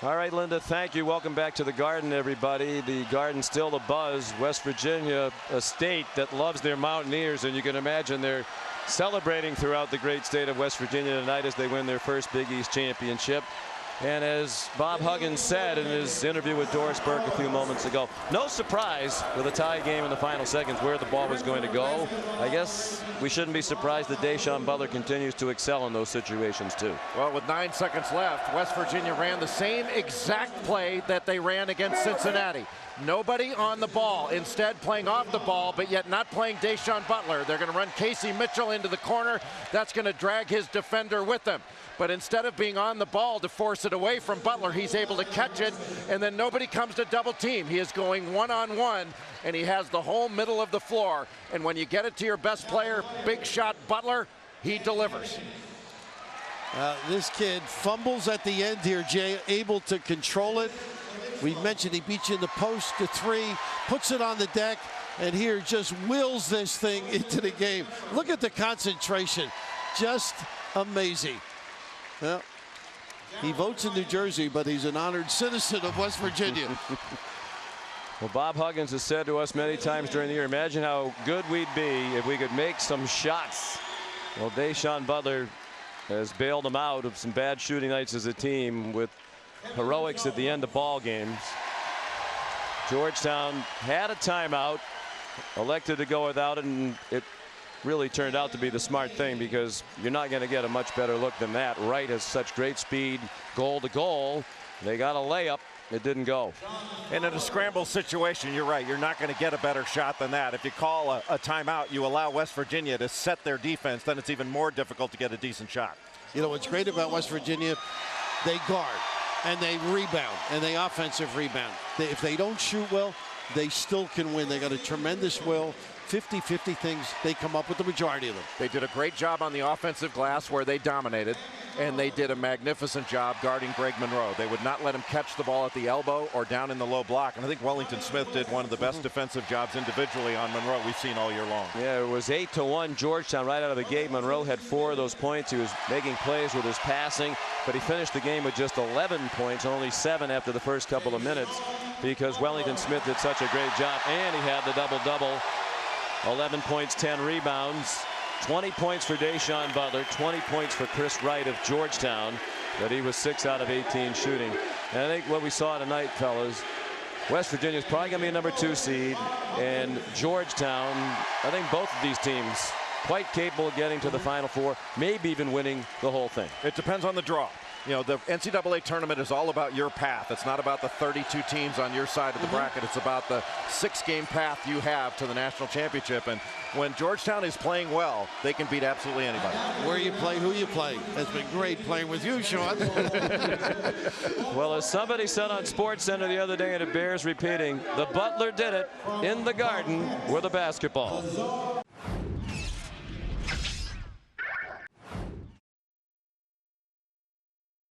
All right, Linda, thank you. Welcome back to the Garden, everybody. The Garden still the buzz. West Virginia, a state that loves their Mountaineers, and you can imagine they're celebrating throughout the great state of West Virginia tonight as they win their first Big East championship. And as Bob Huggins said in his interview with Doris Burke a few moments ago, no surprise with a tie game in the final seconds where the ball was going to go. I guess we shouldn't be surprised that Da'Sean Butler continues to excel in those situations too. Well, with 9 seconds left, West Virginia ran the same exact play that they ran against Cincinnati. Nobody on the ball, instead playing off the ball, but yet not playing Da'Sean Butler. They're going to run Casey Mitchell into the corner. That's going to drag his defender with them. But instead of being on the ball to force it away from Butler, he's able to catch it, and then nobody comes to double team. He is going one-on-one, and he has the whole middle of the floor. And when you get it to your best player, big shot Butler, he delivers. This kid fumbles at the end here, Jay, able to control it. We mentioned he beat you in the post to 3, puts it on the deck, and here just wills this thing into the game. Look at the concentration, just amazing. Well, he votes in New Jersey, but he's an honored citizen of West Virginia. Well, Bob Huggins has said to us many times during the year, imagine how good we'd be if we could make some shots. Well, Da'Sean Butler has bailed them out of some bad shooting nights as a team with heroics at the end of ball games. Georgetown had a timeout, elected to go without it, and it really turned out to be the smart thing because you're not going to get a much better look than that. Wright has such great speed, goal to goal. They got a layup. It didn't go. And in a scramble situation, you're right. You're not going to get a better shot than that. If you call a timeout, you allow West Virginia to set their defense, then it's even more difficult to get a decent shot. You know what's great about West Virginia? They guard and they rebound and they offensive rebound. If they don't shoot well, they still can win. They got a tremendous will. 50-50 things, they come up with the majority of them. They did a great job on the offensive glass where they dominated, and they did a magnificent job guarding Greg Monroe. They would not let him catch the ball at the elbow or down in the low block, and I think Wellington Smith did one of the best defensive jobs individually on Monroe we've seen all year long. Yeah, it was 8-1 Georgetown right out of the gate. Monroe had 4 of those points. He was making plays with his passing, but he finished the game with just 11 points, only 7 after the first couple of minutes because Wellington Smith did such a great job, and he had the double-double. 11 points, 10 rebounds, 20 points for Da'Sean Butler, 20 points for Chris Wright of Georgetown, but he was 6 out of 18 shooting. And I think what we saw tonight, fellas, West Virginia is probably going to be a number 2 seed, and Georgetown, I think both of these teams quite capable of getting to the Final Four, maybe even winning the whole thing. It depends on the draw. You know, the NCAA tournament is all about your path. It's not about the 32 teams on your side of the bracket. It's about the 6-game path you have to the national championship. And when Georgetown is playing well, they can beat absolutely anybody. Where you play, who you play. It's been great playing with you, Sean. Well, as somebody said on SportsCenter the other day, and it bears repeating, the Butler did it in the Garden with a basketball.